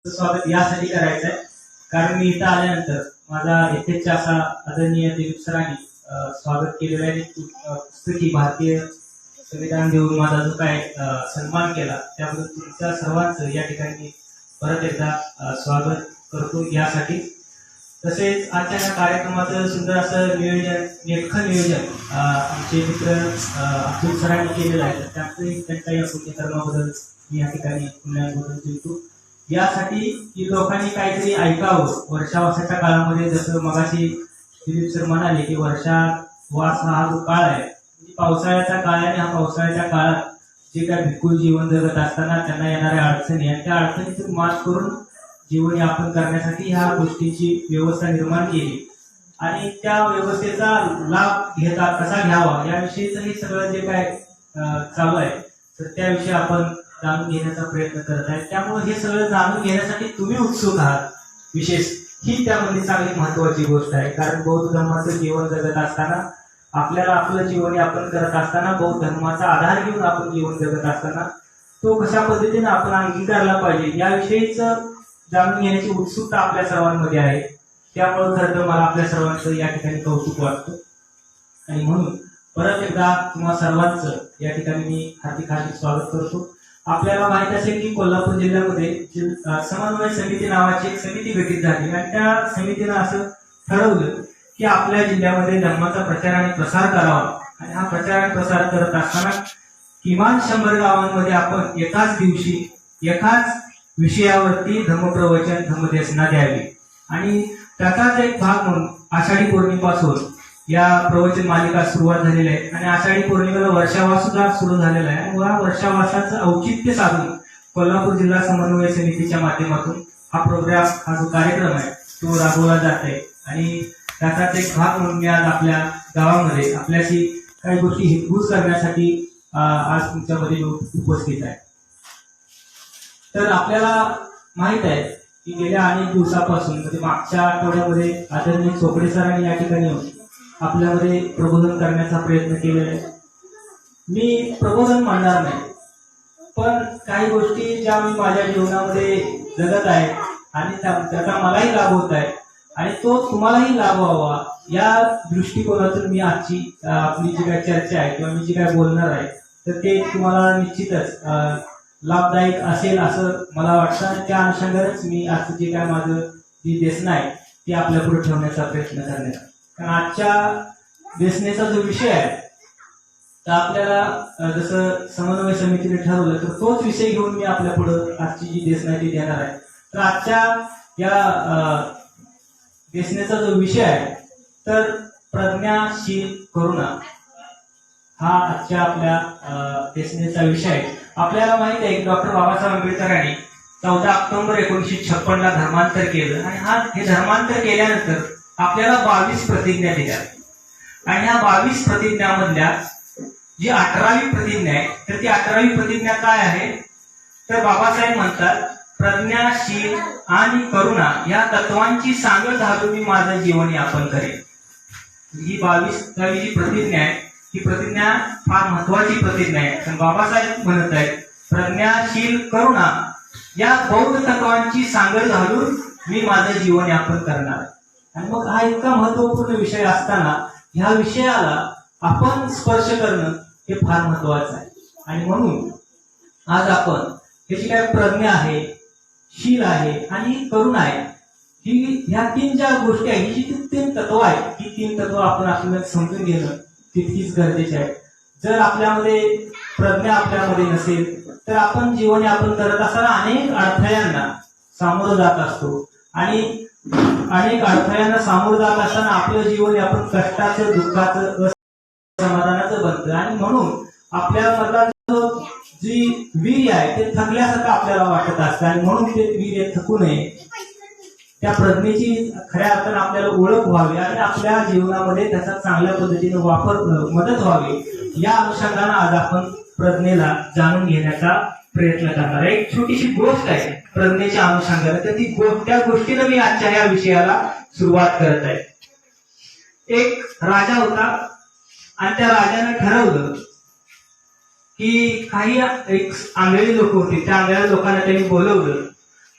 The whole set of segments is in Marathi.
स्वागत यासाठी करायचं आहे कारण मी इथं आल्यानंतर माझा येथेच असा आदरणीय दिलीप सरांनी स्वागत केलेलं आहे. पुस्तकी भारतीय संविधान देऊन माझा जो काय सन्मान केला त्याबद्दल तुमच्या सर्वांचं या ठिकाणी परत एकदा स्वागत करतो यासाठी. तसेच आजच्या या कार्यक्रमाचं सुंदर असं नियोजन नेटखं नियोजन आमचे मित्र अब्दुल सरांनी केलेलं आहे. त्याचंही त्यांच्या या पुण्यकर्माबद्दल मी या ठिकाणी पुण्याबद्दल जिंकतो यासाठी की लोकांनी काहीतरी ऐकावं. वर्षावासाच्या काळामध्ये जसं मगाशी दिलीप सर म्हणाले की वर्षावास हा जो काळ आहे पावसाळ्याचा काळ आहे आणि हा पावसाळ्याच्या काळात जे काय भिक्खू जीवन जगत असताना त्यांना येणाऱ्या अडचणी आणि त्या अडचणीतून मात करून जीवन यापन करण्यासाठी ह्या गोष्टीची व्यवस्था निर्माण केली आणि त्या व्यवस्थेचा लाभ घेता कसा घ्यावा याविषयीचं हे सगळं जे काय चालू आहे तर त्याविषयी आपण जाणून घेण्याचा प्रयत्न करत आहे. त्यामुळे हे सगळं जाणून घेण्यासाठी तुम्ही उत्सुक आहात विशेष ही त्यामध्ये चांगली महत्वाची गोष्ट आहे. कारण बौद्ध धर्माचं जीवन जगत असताना आपल्याला आपलं जीवन यापन करत असताना बौद्ध धर्माचा आधार घेऊन आपण जीवन जगत असताना तो कशा पद्धतीने आपण अंगीकारला पाहिजे याविषयीच जाणून घेण्याची उत्सुकता आपल्या सर्वांमध्ये आहे. त्यामुळे खरं तर मला आपल्या सर्वांचं या ठिकाणी कौतुक वाटतं आणि म्हणून परत एकदा तुम्हा सर्वांचं या ठिकाणी मी हार्दिक स्वागत करतो. आपल्याला माहित असेल की कोल्हापूर जिल्ह्यामध्ये समन्वय समिती नावाची एक समिती गठीत झाली आणि त्या समितीनं असं ठरवलं की आपल्या जिल्ह्यामध्ये धर्माचा प्रचार आणि प्रसार करावा आणि हा प्रचार आणि प्रसार करत असताना किमान 100 गावांमध्ये आपण एकाच दिवशी एकाच विषयावरती धर्मप्रवचन धर्मदेशना द्यावी आणि त्याचाच एक भाग म्हणून आषाढी पौर्णिमेपासून या प्रवचन मालिका सुरुवात झालेली आहे आणि आषाढी पौर्णिमेला वर्षावास सुद्धा सुरू झालेला आहे आणि या वर्षावासाचं औचित्य साधून कोल्हापूर जिल्हा समन्वय समितीच्या माध्यमातून हा प्रोग्राम हा जो कार्यक्रम आहे तो राबवला जात आहे आणि त्याचाच एक भाग म्हणून मी आज आपल्या गावामध्ये आपल्याशी काही गोष्टी हितगुज करण्यासाठी आज तुमच्यामध्ये उपस्थित आहे. तर आपल्याला माहित आहे की गेल्या अनेक दिवसापासून म्हणजे मागच्या आठवड्यामध्ये आदरणीय चोपडे सरांनी या ठिकाणी आपल्यामध्ये प्रबोधन करण्याचा प्रयत्न केलेला आहे. मी प्रबोधन म्हणणार नाही पण काही गोष्टी ज्या मी माझ्या जीवनामध्ये जगत आहे आणि त्याचा मलाही लाभ होत आहे आणि तो तुम्हालाही लाभ व्हावा या दृष्टिकोनातून मी आजची आपली जी काय चर्चा आहे किंवा मी जी काय बोलणार आहे तर ते तुम्हाला निश्चितच लाभदायक असेल असं मला वाटतं आणि त्या अनुषंगानेच मी आज जे काय माझं जी देशना आहे ती आपल्या पुढे ठेवण्याचा प्रयत्न करण्याचा. कारण आजच्या देशनेचा जो विषय आहे तर आपल्याला जसं समन्वय समितीने ठरवलं तर तोच विषय घेऊन मी आपल्या पुढे आजची जी देशना ती देणार आहे. तर आजच्या या देशनेचा जो विषय आहे तर प्रज्ञाशील करुणा हा आजच्या आपल्या देशनेचा विषय आहे. आपल्याला माहित आहे की डॉक्टर बाबासाहेब आंबेडकरांनी 14 ऑक्टोबर 1956 ला धर्मांतर केलं आणि हे धर्मांतर केल्यानंतर आपल्याला 22 प्रतिज्ञा दिल्या आणि ह्या 22 प्रतिज्ञामधल्या जी 18वी प्रतिज्ञा आहे तर ती 18वी प्रतिज्ञा काय आहे तर बाबासाहेब म्हणतात प्रज्ञाशील आणि करुणा या तत्वांची सांगड घालून मी माझं जीवन यापन करेन. ही 22वी जी प्रतिज्ञा आहे ही प्रतिज्ञा फार महत्वाची प्रतिज्ञा आहे. पण बाबासाहेब म्हणत आहेत प्रज्ञाशील करुणा या बौद्ध तत्वांची सांगड घालून मी माझं जीवन यापन करणार. आणि मग हा इतका महत्वपूर्ण विषय असताना ह्या विषयाला आपण स्पर्श करणं हे फार महत्वाचं आहे आणि म्हणून आज आपण ह्याची काय प्रज्ञा आहे शील आहे आणि करुणा आहे ही ह्या 3 ज्या गोष्टी आहेत ही जी 3 तत्व आहेत ही 3 तत्व आपण आपल्याला समजून घेणं तितकीच गरजेचे आहे. जर आपल्यामध्ये प्रज्ञा आपल्यामध्ये नसेल तर आपण जीवन यापन करत असताना अनेक अडथळ्यांना सामोरं जात असतो आणि अनेक अडथळ्यांना सामोरं जात असताना आपलं जीवन यापन कष्टाचं दुःखाचं असमाधानाचं बनतं आणि म्हणून आपल्यामधला जी वीर आहे ते थकल्यासारखं आपल्याला वाटत असतं आणि म्हणून ते वीर थकू नये त्या प्रज्ञेची खऱ्या अर्थानं आपल्याला ओळख व्हावी आणि आपल्या जीवनामध्ये त्याचा चांगल्या पद्धतीने वापर मदत व्हावी या अनुषंगाने आज आपण प्रज्ञेला जाणून घेण्याचा प्रयत्न करणार आहे. एक छोटीशी गोष्ट आहे प्रज्ञेच्या अनुषंगाने तर ती त्या गोष्टीनं मी आजच्या या विषयाला सुरुवात करत आहे. एक राजा होता आणि त्या राजाने ठरवलं की काही एक आंधळी लोक होती त्या आंधळ्या लोकांना त्यांनी बोलवलं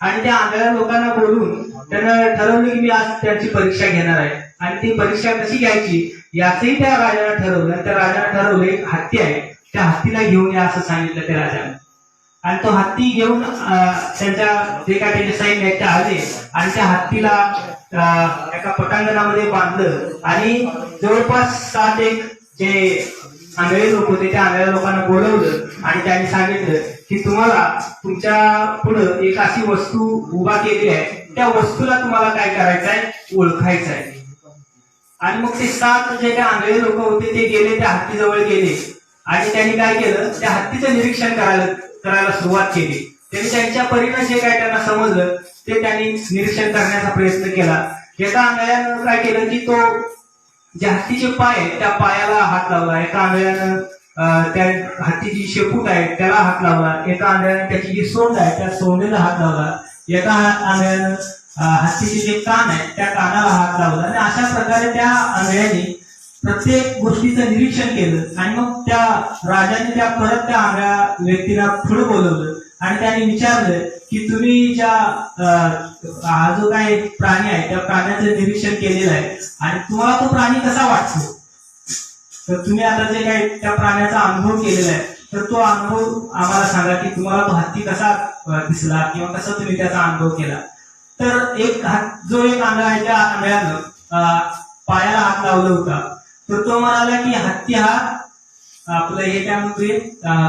आणि त्या आंधळ्या लोकांना बोलून त्यानं ठरवलं की मी आज त्यांची परीक्षा घेणार आहे आणि ती परीक्षा कशी घ्यायची याचंही त्या राजाला ठरवलं. आणि त्या राजाला ठरवलं एक हत्ती आहे, त्या हत्तीला घेऊन या असं सांगितलं त्या राजाने. आणि तो हत्ती घेऊन त्यांच्या जे काय त्याचे सैन्य आहेत ते आले आणि त्या हत्तीला एका पटांगणामध्ये बांधलं आणि जवळपास 7 एक जे आंधळे लोक होते त्या आंधळ्या लोकांना बोलवलं आणि त्यांनी सांगितलं की तुम्हाला तुमच्या पुढं एक अशी वस्तू उभा केली आहे, त्या वस्तूला तुम्हाला काय करायचं आहे, ओळखायचं आहे. आणि मग ते 7 जे काही आंधळे लोक होते ते गेले, त्या हत्तीजवळ गेले आणि त्यांनी काय केलं, त्या हत्तीचं निरीक्षण करायला सुरुवात केली. त्यांनी त्यांच्या परीने जे काय त्यांना समजलं ते त्यांनी निरीक्षण करण्याचा प्रयत्न केला. एका आंधळ्यानं काय केलं की तो जे हत्तीचे पाय आहेत त्या पायाला हात लावला, एका आंधळ्यानं त्या हत्तीची शेपूट आहे त्याला हात लावला, एका आंधळ्यानं त्याची जी सोंड आहे त्या सोंडेला हात लावला, एका आंधळ्यानं हत्तीचे जे कान आहेत त्या कानाला हात लावला. आणि अशा प्रकारे त्या आंधळ्याने प्रत्येक गोष्टीचं निरीक्षण केलं. आणि मग त्या राजाने परत त्या आंधळ्या व्यक्तीला पुढे बोलवलं आणि त्याने विचारलं की तुम्ही ज्या हा जो काही प्राणी आहे त्या प्राण्याचं निरीक्षण केलेलं आहे आणि तुम्हाला तो प्राणी कसा वाटतो, तर तुम्ही आता जे काही त्या प्राण्याचा अनुभव केलेला आहे तर तो अनुभव आम्हाला सांगा की तुम्हाला तो हत्ती कसा दिसला किंवा कसा तुम्ही त्याचा अनुभव केला. तर जो एक आंधळा आहे त्या आंधळ्यानं पायाला हात लावला होता, तर तो म्हणाला की हत्ती हा आपलं हे काय म्हणतोय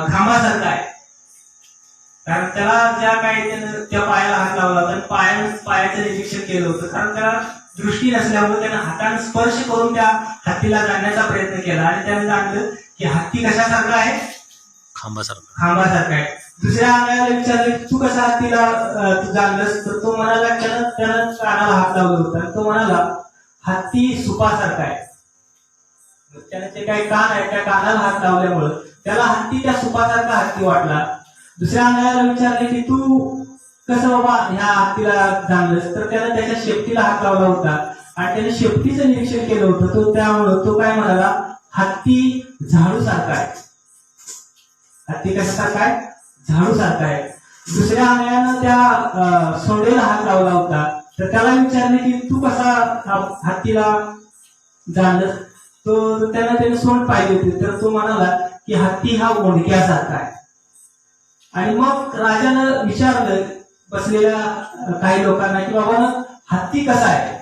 खांबासारखा आहे. कारण त्याला ज्या काही त्यानं त्या पायाला हात लावला होता, पायाचं निरीक्षण केलं होतं, कारण त्याला दृष्टी नसल्यामुळे त्यानं हाताने स्पर्श करून त्या हत्तीला जाणण्याचा प्रयत्न केला आणि त्याने जाणलं की हत्ती कशासारखा आहे, खांबासारखा आहे. दुसऱ्या आंधळ्याला विचारलं तू कसा हत्तीला तू जाणलंस, तर तो म्हणाला त्यानं कानाला हात लावला होता, तो म्हणाला हत्ती सुपासारखा आहे. त्याने जे काही कान आहे त्या कानाला हात लावल्यामुळं त्याला हत्ती त्या सुपासारखा हत्ती वाटला. दुसऱ्या आंधळ्याला विचारले की तू कसं बाबा ह्या हत्तीला जाणलंस, तर त्यानं त्याच्या शेपटीला हात लावला होता आणि त्याने शेपटीचं निरीक्षण केलं होतं, तो त्यामुळं तो काय म्हणाला हत्ती झाडू सारखा आहे. हत्ती कशासारखा आहे, झाडू सारखा आहे. दुसऱ्या आंधळ्यानं त्या सोंडेला हात लावला होता, तर त्याला विचारले की तू कसा हत्तीला जाणलंस, तो त्याने सोंड पाहिली होती, तर तो म्हणाला की हत्ती हा ओंडक्यासारखा आहे. आणि मग राजानं विचारलं बसलेल्या काही लोकांना की बाबा हत्ती कसा आहे,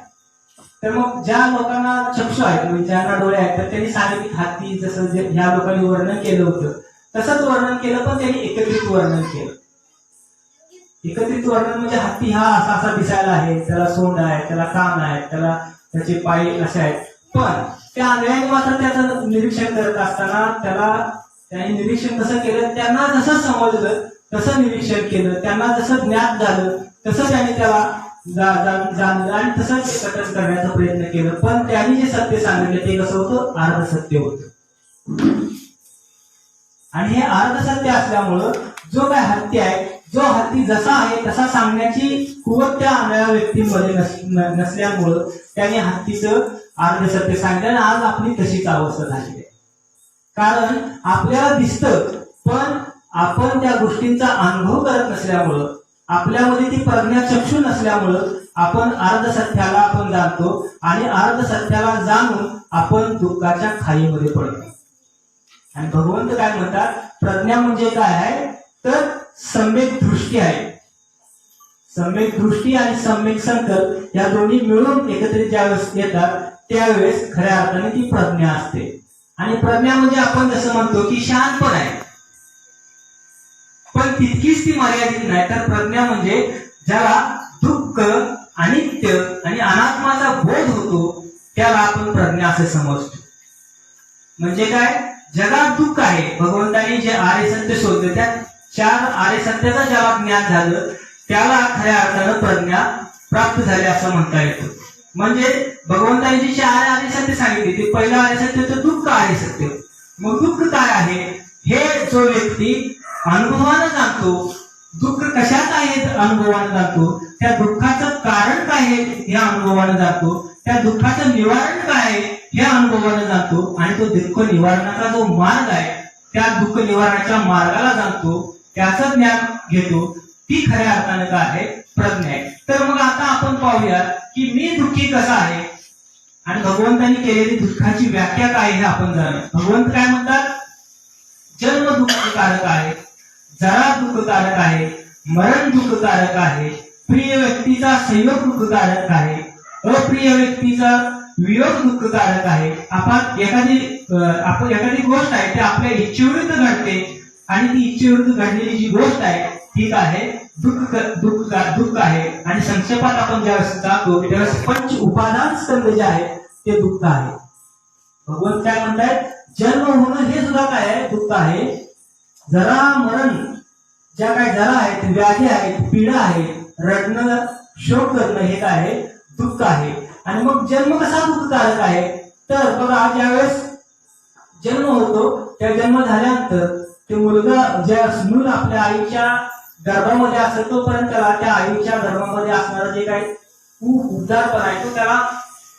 तर मग ज्या लोकांना चक्षु आहेत म्हणजे ज्यांना डोळे आहेत तर त्यांनी सांगितलं हत्ती जसं ह्या लोकांनी वर्णन केलं होतं तसंच वर्णन केलं, पण त्यांनी एकत्रित वर्णन केलं. एकत्रित वर्णन म्हणजे हत्ती हा असा असा दिसायला आहे, त्याला सोंड आहे, त्याला कान आहे, त्याचे पाय असे आहेत. पण त्या आंधळ्याने मात्र त्याचं निरीक्षण करत असताना त्यांनी निरीक्षण कसं केलं, त्यांना जसं समजलं तसं निरीक्षण केलं, त्यांना जसं ज्ञात झालं तसं त्यांनी त्याला जाणलं आणि तसंच ते कथन करण्याचा प्रयत्न केलं. पण त्यांनी जे सत्य सांगितलं ते कसं होतं, अर्धसत्य होतं. आणि हे अर्धसत्य असल्यामुळं जो काय हत्ती आहे, जो हत्ती जसा आहे तसा सांगण्याची कुवत त्या आंधळ्या व्यक्तीमध्ये नसल्यामुळं त्यांनी हत्तीचं अर्धसत्य सांगितलं आणि आज आपली तशीच अवस्था झाली आहे. कारण आपल्याला दिसतं पण आपण त्या गोष्टींचा अनुभव करत नसल्यामुळं, आपल्यामध्ये ती प्रज्ञा चक्षु नसल्यामुळं आपण अर्धसत्याला आपण जाणतो आणि अर्धसत्याला जाणून आपण दुःखाच्या खाईमध्ये पडतो. आणि भगवंत काय म्हणतात, प्रज्ञा म्हणजे काय आहे तर सम्यक दृष्टी आहे. सम्यक दृष्टी आणि सम्यक संकल्प या दोन्ही मिळून एकत्रित ज्यावेळेस येतात त्यावेळेस खऱ्या अर्थाने ती प्रज्ञा असते. आणि प्रज्ञा म्हणजे आपण जसं म्हणतो की शहाणपण आहे, पण तितकीच ती मर्यादित नाही. तर प्रज्ञा म्हणजे ज्याला दुःख, अनित्य आणि अनात्माचा बोध होतो त्याला आपण प्रज्ञा असे समजतो. म्हणजे काय, जगात दुःख आहे, भगवंतांनी जे आर्य सत्य शोधले त्या 4 आर्य सत्याचं ज्याला ज्ञान झालं त्याला खऱ्या अर्थानं प्रज्ञा प्राप्त झाली असं म्हणता येतं. म्हणजे भगवंतांनी जी 4 आर्य सत्य सांगितली ते पहिलं आर्य सत्य होतं दुःख आर्य सत्य. मग दुःख काय आहे हे जो व्यक्ती अनुभवानं जाणतो, दुःख कशात आहे अनुभवानं जाणतो, त्या दुःखाचं कारण काय आहे हे अनुभवानं जाणतो, त्या दुःखाचं निवारण काय आहे हे अनुभवानं जाणतो आणि तो दुःख निवारणाचा जो मार्ग आहे त्या दुःख निवारणाच्या मार्गाला जाणतो, त्याचं ज्ञान घेतो. ती खऱ्या अर्थानं काय आहे प्रज्ञा आहे. तर मग आता आपण पाहूया की मी दुःखी कसा आहे आणि भगवंतांनी केलेली दुःखाची व्याख्या काय हे आपण जाणूया. भगवंत काय म्हणतात? जन्म दुःखकारक आहे, जरा दुःखकारक आहे, मरण दुःखकारक आहे, प्रिय व्यक्तीचा संयोग दुःखकारक आहे, अप्रिय व्यक्तीचा वियोग दुःखकारक आहे. आपण एखादी गोष्ट आहे ती आपल्या इच्छेविरुद्ध घडते आणि ती इच्छेविरुद्ध घडलेली जी गोष्ट आहे ठीक आहे दुःख आहे. आणि संक्षेपात आपण ज्यावेळेस जातो त्यावेळेस पंच उपादान स्कंद जे आहे ते दुःख आहे. भगवंत काय म्हणतायत? जन्म होणं हे सुद्धा काय आहे? दुःख आहे. जरा मरण ज्या काय जरा आहेत, व्याधी आहेत, पीडा आहे, रडणं शोक करणं हे काय आहे? दुःख आहे. आणि मग जन्म कसा दुःखकारक आहे? तर बघा ज्यावेळेस जन्म होतो त्या जन्म झाल्यानंतर ते मुलगा ज्या मूल आपल्या आईच्या गर्भामध्ये असतो तोपर्यंत त्याला त्या आईच्या गर्भामध्ये असणारं जे काही उबदारपणा आहे तो त्याला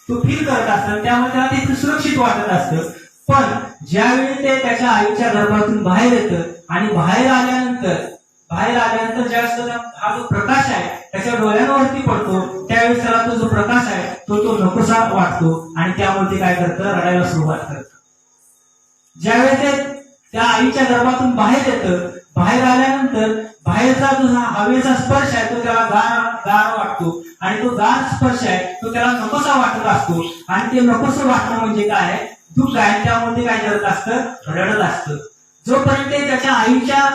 तो फील करत असतो, त्यामुळे त्याला ते सुरक्षित वाटत असतं. पण ज्यावेळी ते त्याच्या आईच्या गर्भातून बाहेर येतं आणि बाहेर आल्यानंतर ज्यावेळेस हा जो प्रकाश आहे त्याच्या डोळ्यांवरती पडतो त्यावेळेस त्याला तो जो प्रकाश आहे तो नकोसा वाटतो आणि त्यामुळे ते काय करतं? रडायला सुरुवात करतं. ज्यावेळेस ते त्या आईच्या गर्भातून बाहेर येतं, बाहेर आल्यानंतर बाहेरचा जो हवेचा स्पर्श आहे तो त्याला गार वाटतो आणि तो गार स्पर्श आहे तो त्याला नकोसा वाटत असतो आणि ते नकोसं वाटणं म्हणजे काय आहे? दुःख आहे. त्यामुळे ते काय करत असतं? रडत असतं. जोपर्यंत ते त्याच्या आईच्या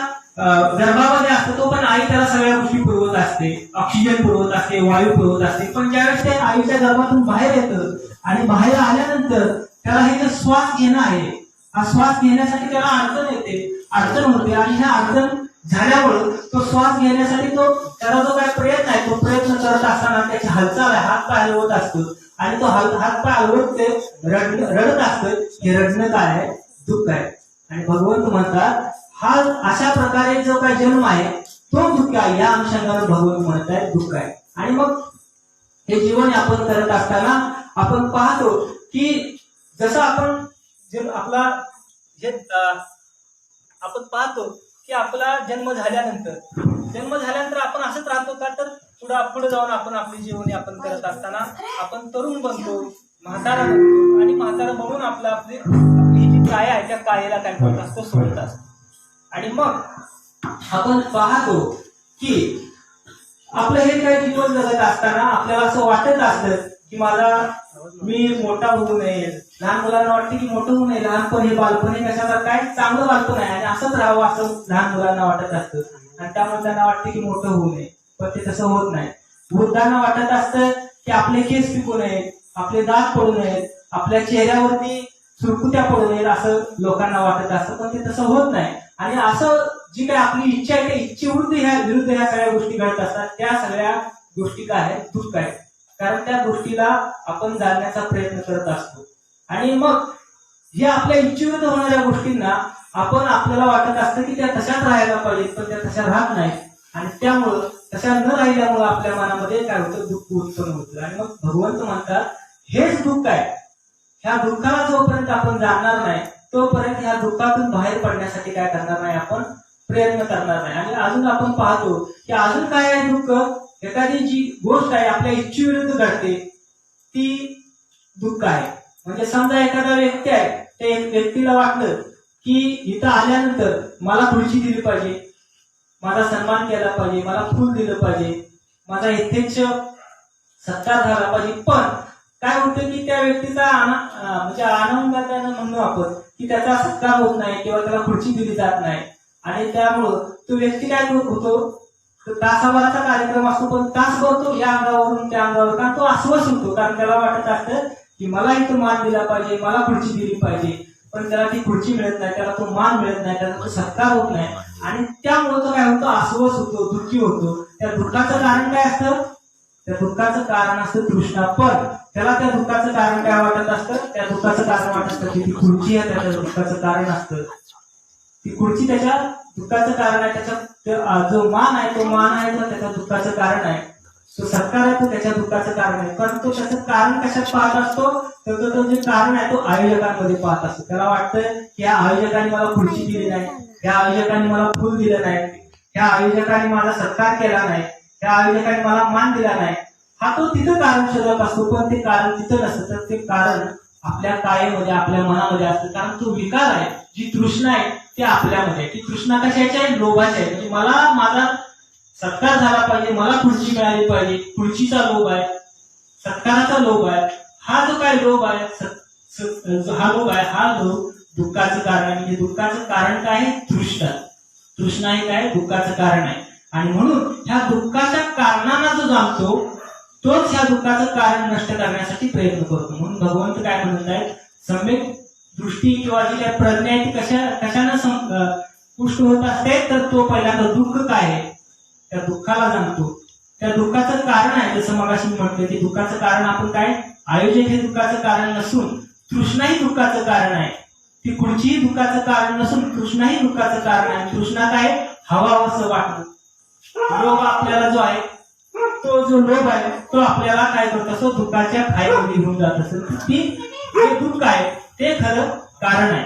गर्भामध्ये असतं तो पण आई त्याला सगळ्या गोष्टी पुरवत असते, ऑक्सिजन पुरवत असते, वायू पुरवत असते. पण ज्यावेळेस ते आईच्या गर्भातून बाहेर येतं आणि बाहेर आल्यानंतर त्याला हे जे श्वास घेणं आहे हा श्वास घेण्यासाठी त्याला अडचण होते आणि ह्या अडचण झाल्यामुळे तो श्वास घेण्यासाठी त्याला जो काय प्रयत्न आहे तो प्रयत्न करत असताना त्याची हालचाल आहे, हात पाय हलवत असतो आणि तो हात पाय हलवत ते रडत असतं. हे रडणं काय आहे? दुःख आहे. आणि भगवंत म्हणतात हा अशा प्रकारे जो काही जन्म आहे तो दुःख आहे. या अनुषंगाने भगवंत म्हणतात दुःख आहे. आणि मग हे जीवन आपण करत असताना आपण पाहतो की जसं आपण आपण पाहतो की आपला जन्म झाल्यानंतर आपण असंच राहतो का? तर पुढे जाऊन आपण आपली जीवन यापन करत असताना आपण तरुण बनतो, म्हातारा बनतो आणि म्हातारा बनून आपली जी काया आहे त्या कायेला काय करत असतो? सोडत असतो. आणि मग आपण पाहतो की आपलं हे काही जीवन जगत असताना आपल्याला असं वाटत असतं की मी मोठा होऊ नये. लहान मुलांना वाटतं की मोठं होऊ नये, लहानपण हे बालपण हे कशाला काय चांगलं बालपण आहे आणि असंच राहावं असं लहान मुलांना वाटत असतं आणि त्यामुळे त्यांना वाटतं की मोठं होऊ नये. पण ते तसं होत नाही. वृद्धांना वाटत असतं की आपले केस पिकू नयेत, आपले दात पडू नयेत, आपल्या चेहऱ्यावरती सुरकुत्या पडू नयेत असं लोकांना वाटत असतं. पण ते तसं होत नाही. आणि असं जी काही आपली इच्छा आहे त्या विरुद्ध ह्या सगळ्या गोष्टी घडत असतात. त्या सगळ्या गोष्टी काय आहेत? दुःख आहे. कारण त्या गोष्टीला आपण जाणण्याचा प्रयत्न करत असतो आणि मग या आपल्या इच्छेविरुद्ध होणाऱ्या गोष्टींना आपल्याला वाटत असतं की त्या तशाच राहायला पाहिजेत, पण त्या तशा राहत नाहीत आणि त्यामुळं तशा न राहिल्यामुळं आपल्या मनामध्ये काय होतं? दुःख उत्पन्न होतं. आणि मग भगवंत म्हणतात हेच दुःख आहे. ह्या दुःखाला जोपर्यंत आपण जाणणार नाही तोपर्यंत ह्या दुःखातून बाहेर पडण्यासाठी काय करणार नाही? आपण प्रयत्न करणार नाही. आणि अजून आपण पाहतो की अजून काय आहे दुःख? एखादी जी गोष्ट आहे आपल्या इच्छेविरुद्ध घडते ती दुःख आहे. म्हणजे समजा एखादा व्यक्ती आहे, त्या व्यक्तीला वाटलं की इथं आल्यानंतर मला खुर्ची दिली पाहिजे, माझा सन्मान केला पाहिजे, मला फूल दिलं पाहिजे, माझा यथेच्छ सत्कार झाला पाहिजे. पण काय होतं की त्या व्यक्तीचा म्हणजे आनंदाने म्हणतो आपण की त्याचा सत्कार होत नाही किंवा त्याला खुर्ची दिली जात नाही आणि त्यामुळं तो व्यक्ती काय होतो? तासाभराचा कार्यक्रम असतो पण तासभर तो या अंगावरून त्या अंगावर कारण तो अस्वस्थ होतो. कारण त्याला वाटत असतं की मला इथं मान दिला पाहिजे, मला खुर्ची दिली पाहिजे, पण त्याला ती खुर्ची मिळत नाही, त्याला तो मान मिळत नाही, त्याला तो सत्कार होत नाही आणि त्यामुळे तो काय होतो? अस्वस्थ होतो, दुःखी होतो. त्या दुःखाचं कारण काय असतं? त्या दुःखाचं कारण असतं तृष्णा. पण त्याला त्या दुःखाचं कारण काय वाटत असतं? त्या दुःखाचं कारण वाटत असतं की ती खुर्ची आहे त्याच्या दुःखाचं कारण असतं. ती खुर्ची त्याच्या दुःखाचं कारण आहे. त्याचा जो मान आहे तो त्याच्या दुःखाचं कारण आहे. तो सत्कार आहे तो त्याच्या दुःखाचं कारण आहे. पण तो त्याचं कारण कशात पाहत असतो? तर तो जे कारण आहे तो आयोजकांमध्ये पाहत असतो. त्याला वाटतं की या आयोजकांनी मला खुर्ची दिली नाही, या आयोजकांनी मला फूल दिलं नाही, या आयोजकांनी माझा सत्कार केला नाही, त्या आयोजकाने मला मान दिला नाही, हा तो तिथं कारण शोधत असतो, पण ते कारण तिथं नसतं, तर ते कारण आपल्या कायेमध्ये आपल्या मनामध्ये असतं. कारण तो विकार आहे, जी तृष्णा आहे ते आपल्यामध्ये आहे. ती तृष्णा कशाची आहे? लोभाची आहे. म्हणजे मला माझा सत्कार झाला पाहिजे, मला खुर्ची मिळाली पाहिजे, खुर्चीचा लोभ आहे, सत्काराचा लोभ आहे. हा जो काय लोभ आहे, हा लोभ आहे, हा लोभ दुःखाचं कारण आहे. म्हणजे दुःखाचं कारण काय आहे? तृष्णा. तृष्णा हे काय? दुःखाचं कारण आहे. आणि म्हणून ह्या दुःखाच्या कारणांना जो जाणतो तोच ह्या दुःखाचं कारण नष्ट करण्यासाठी प्रयत्न करतो. म्हणून भगवंत काय म्हणत आहेत? सम्यक दृष्टी किंवा जी काय प्रज्ञा आहे ती कशानं पुष्ट होत असते? तर तो पहिल्यांदा दुःख काय आहे त्या दुःखाला जाणतो. त्या दुःखाचं कारण आहे, जसं मगाशी म्हटलं की दुःखाचं कारण आपण काय? आयोजन हे दुःखाचं कारण नसून तृष्णाही दुःखाचं कारण आहे. ती खुर्चीही दुःखाचं कारण नसून तृष्णाही दुःखाचं कारण आहे. तृष्णा काय? हवावंसं वाटणं. लोभ आपल्याला जो आहे, तो जो लोभ आहे तो आपल्याला काय करत असतो? दुःखाच्या खाईमध्ये घेऊन जात असतो. ती जे दुःख आहे ते खरं कारण आहे.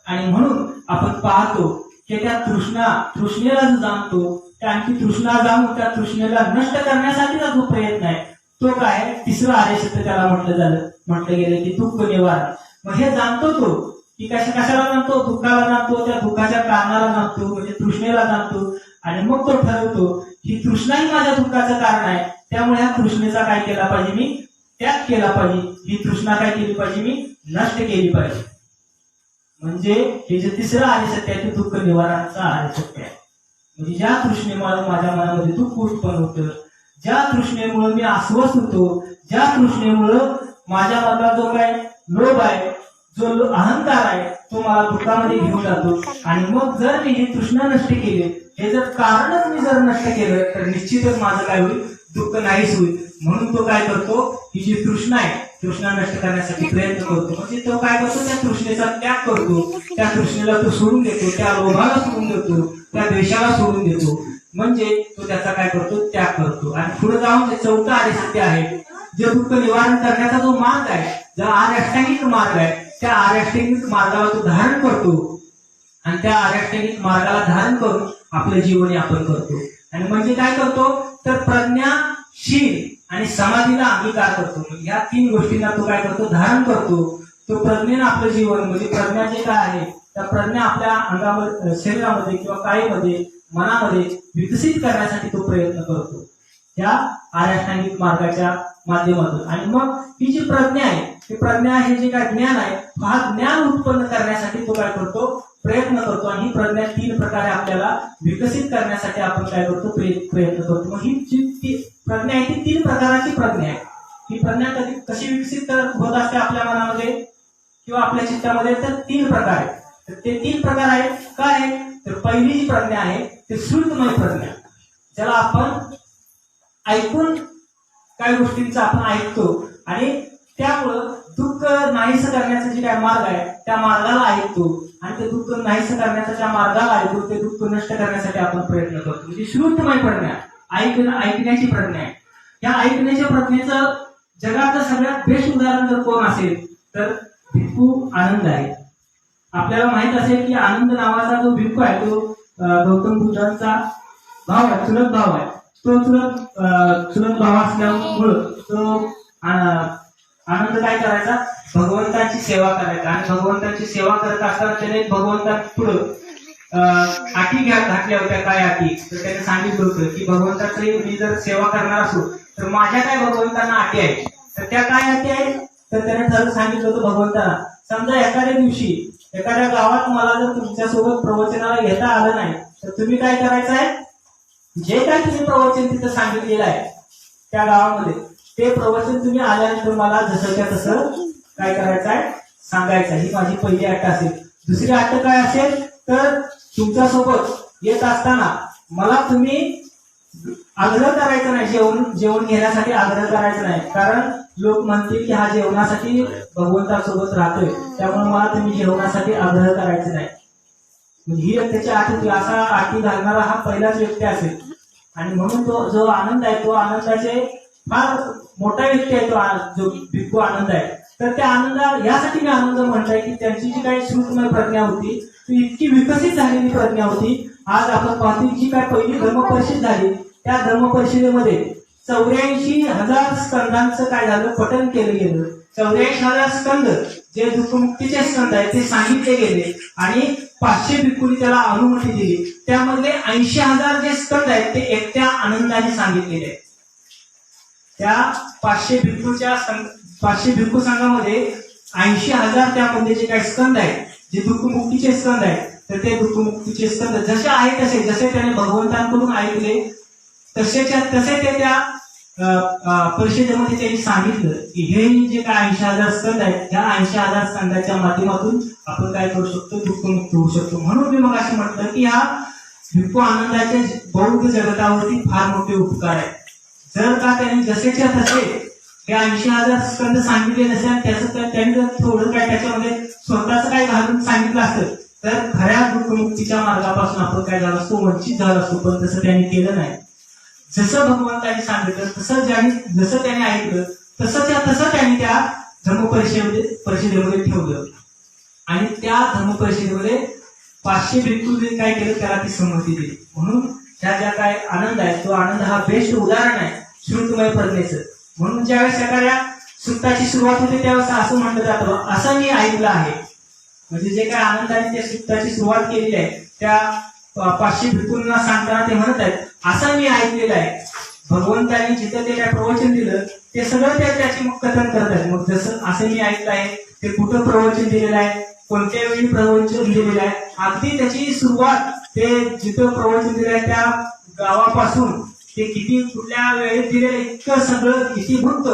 आणि म्हणून आपण पाहतो की त्या तृष्णेला जो जाणतो, त्या आणखी तृष्णा जाणून त्या तृष्णेला नष्ट करण्यासाठीचा जो प्रयत्न आहे तो काय? तिसरं आर्य सत्य त्याला म्हटलं गेलं की दुःख निवारण. मग हे जाणतो तो की कशाला जाणतो? दुःखाला जाणतो, त्या दुःखाच्या कारणाला जाणतो, म्हणजे तृष्णेला जाणतो. आणि मग तो ठरवतो की तृष्णाही माझ्या दुःखाचं कारण आहे, त्यामुळे ह्या तृष्णेचा काय केला पाहिजे? मी त्याग केला पाहिजे. ही तृष्णा काय केली पाहिजे? मी नष्ट केली पाहिजे. म्हणजे हे जे तिसरं आर्य सत्य आहे ते दुःख निवारणाचं आर्य सत्य आहे. म्हणजे ज्या तृष्णेमुळे माझ्या मनामध्ये दुःख उत्पन्न होतं, ज्या तृष्णेमुळे मी अस्वस्थ होतो, ज्या तृष्णेमुळं माझ्या मनाला जो काय लोभ आहे, जो अहंकार आहे, तो मला दुःखामध्ये घेऊन जातो. आणि मग जर मी ही तृष्णा नष्ट केली, हे जर कारणच मी जर नष्ट केलं तर निश्चितच माझं काय होईल? दुःख नाहीच होईल. म्हणून तो काय करतो? ही जी तृष्णा आहे, तृष्णा नष्ट करण्यासाठी प्रयत्न करतो. म्हणजे तो काय करतो? त्या तृष्णेचा त्याग करतो, त्या तृष्णेला तो सोडून देतो, त्या लोभाला सोडून देतो, त्या द्वेषाला सोडून देतो. म्हणजे तो त्याचा काय करतो? त्याग करतो. आणि पुढे जाऊन जे चौथा आर्य सत्य आहे, जे दुःख निवारण करण्याचा जो मार्ग आहे, जो आर्य अष्टांगिक मार्ग आहे, त्या आर्य अष्टांगिक मार्गाला तो धारण करतो. आणि त्या आर्य अष्टांगिक मार्गाला धारण करून आपलं जीवन यापन करतो. आणि म्हणजे काय करतो? तर प्रज्ञाशील आणि समाधीला अंगीकार करतो. या तीन गोष्टींना तो काय करतो? धारण करतो. तो प्रज्ञेनं आपलं जीवन, म्हणजे प्रज्ञा जे काय आहे त्या प्रज्ञा आपल्या अंगामध्ये, शरीरामध्ये किंवा कायेमध्ये, मनामध्ये विकसित करण्यासाठी तो प्रयत्न करतो त्या आर्य अष्टांगिक मार्गाच्या माध्यमातून. आणि मग ही जी प्रज्ञा आहे, ही प्रज्ञा हे जे काय ज्ञान आहे, हा ज्ञान उत्पन्न करण्यासाठी तो काय करतो? प्रयत्न करतो. आणि ही प्रज्ञा तीन प्रकारे आपल्याला विकसित करण्यासाठी आपण काय करतो? प्रयत्न करतो. मग ही जी प्रज्ञा आहे ती तीन प्रकाराची प्रज्ञा आहे. ही प्रज्ञा कशी विकसित होत असते आपल्या मनामध्ये किंवा आपल्या चित्तामध्ये? तर तीन प्रकार आहेत. तर ते तीन प्रकार आहेत. काय? तर पहिली जी प्रज्ञा आहे ते श्रुतमय प्रज्ञा, ज्याला आपण ऐकून काही गोष्टींचा आपण ऐकतो आणि त्यामुळं दुःख नाहीसं करण्याचा जे काय मार्ग आहे त्या मार्गाला ऐकतो. आणि ते दुःख नाहीसं करण्याचा त्या मार्गाला ऐकतो, ते दुःख नष्ट करण्यासाठी आपण प्रयत्न करतो. म्हणजे श्रुतमय प्रज्ञा, ऐकण्याची प्रज्ञा आहे. या ऐकण्याच्या प्रज्ञेचं जगातलं सगळ्यात बेस्ट उदाहरण जर कोण असेल तर भिक्खू आनंद आहे. आपल्याला माहित असेल की आनंद नावाचा जो भिक्खू आहे तो गौतम बुद्धांचा भाव आहे, चुलत भाव आहे. तो चुलत भाव असल्यामुळं तो आनंद काय करायचा? भगवंताची सेवा करायचा. आणि भगवंताची सेवा करत असताना त्याने भगवंता पुढं अटी घातल्या होत्या. काय अटी? तर त्याने सांगितलं होतं की भगवंताची मी जर सेवा करणार असो तर माझ्या काय भगवंतांना अटी आहेत. तर त्या काय अटी आहेत? तर त्याने ठरवून सांगितलं होतं भगवंतांना, समजा एखाद्या दिवशी एखाद्या गावात मला जर तुमच्यासोबत प्रवचनाला घेता आलं नाही तर तुम्ही काय करायचं आहे? जे काय तुम्ही प्रवचन तिथं सांगितलेलं आहे त्या गावामध्ये ते प्रवचन तुम्ही आल्यानंतर मला जसंच्या तसं काय करायचं आहे? सांगायचं. ही माझी पहिली अट असेल. दुसरी अट काय असेल? तर तुमच्यासोबत येत असताना मला तुम्ही आग्रह करायचा नाही, जेवण घेण्यासाठी आग्रह करायचा नाही. कारण लोक म्हणतील की हा जेवणासाठी भगवंतासोबत राहतोय, त्यामुळे मला तुम्ही जेवणासाठी आग्रह करायचा नाही. ही त्याची अटी, असा अटी घालणारा हा पहिलाच व्यक्ती असेल. आणि म्हणून तो जो आनंद आहे तो आनंदाचे फार मोठा व्यक्ती आहे, तो जो भिक्खू आनंद आहे. तर त्या आनंदा यासाठी मी आनंद म्हणताय की त्यांची जी काही श्रुतमय प्रज्ञा होती ती इतकी विकसित झालेली प्रज्ञा होती. आज आपण पाहतो जी काय पहिली धर्म परिषद झाली त्या धर्मपरिषदेमध्ये 84,000 स्कंदांचं काय झालं, पठण केलं गेलं. 84,000 स्कंद जे दुःखमुक्तीचे स्कंद आहेत ते सांगितले गेले आणि 500 भिक्खूंनी त्याला अनुमती दिली. त्यामध्ये 80,000 जे स्कंद आहेत ते एकट्या आनंदाने सांगितलेले आहेत. त्या 500 भिक्खू संघामध्ये 80,000 त्यामध्ये जे काही स्कंद आहेत, जे दुःखमुक्तीचे स्कंद आहेत, तर ते दुःखमुक्तीचे स्कंद जसे आहे तसे, जसे त्याने भगवंतांकडून ऐकले तसे ते त्या परिषदेमध्ये त्यांनी सांगितलं की हे जे काय 80,000 स्कंद आहेत, त्या 80,000 स्कंदाच्या माध्यमातून आपण काय करू शकतो, दुःखमुक्त होऊ शकतो. म्हणून मी मग असे म्हटलं की हा भिक्खू आनंदाच्या बौद्ध जगतावरती फार मोठे उपकार आहेत. जर का त्यांनी जसेच्या तसे हे 80,000 स्कंद सांगितले नसते आणि त्यांनी जर थोडं काय त्याच्यामध्ये स्वतःच काय घालून सांगितलं असतं तर खऱ्या दुःखमुक्तीच्या मार्गापासून आपण काय झालो असतो, वंचित झालो असतो. पण तसं त्यांनी केलं नाही. जसं भगवंतांनी सांगितलं, जसं त्याने ऐकलं तसं त्यांनी त्या धर्मपरिषदेमध्ये ठेवलं आणि त्या धर्मपरिषदेमध्ये 500 भिक्खूंनी काय केलं, त्याला ती संमती दिली. म्हणून ह्या ज्या काय आनंद आहे, तो आनंद हा बेस्ट उदाहरण आहे श्रुतमय प्रज्ञेचं. म्हणून ज्यावेळेस एखाद्या सुक्ताची सुरुवात होते त्यावेळेस असं म्हटलं जातं, असं मी ऐकलं आहे. म्हणजे जे काय आनंदाने त्या सुक्ताची सुरुवात केलेली आहे त्या 500 भिक्खूंना सांगताना ते म्हणत आहेत, असं मी ऐकलेलं आहे. भगवंतांनी जिथं ते काय प्रवचन दिलं ते सगळं त्याचे मग कथन करत आहेत. मग जसं असं मी ऐकलं आहे, ते कुठं प्रवचन दिलेलं आहे, कोणत्या वेळी प्रवचन दिलेलं आहे, अगदी त्याची सुरुवात ते जिथं प्रवचन दिलं आहे त्या गावापासून ते किती कुठल्या वेळेत दिलेलं इतकं सगळं इतिवृत्त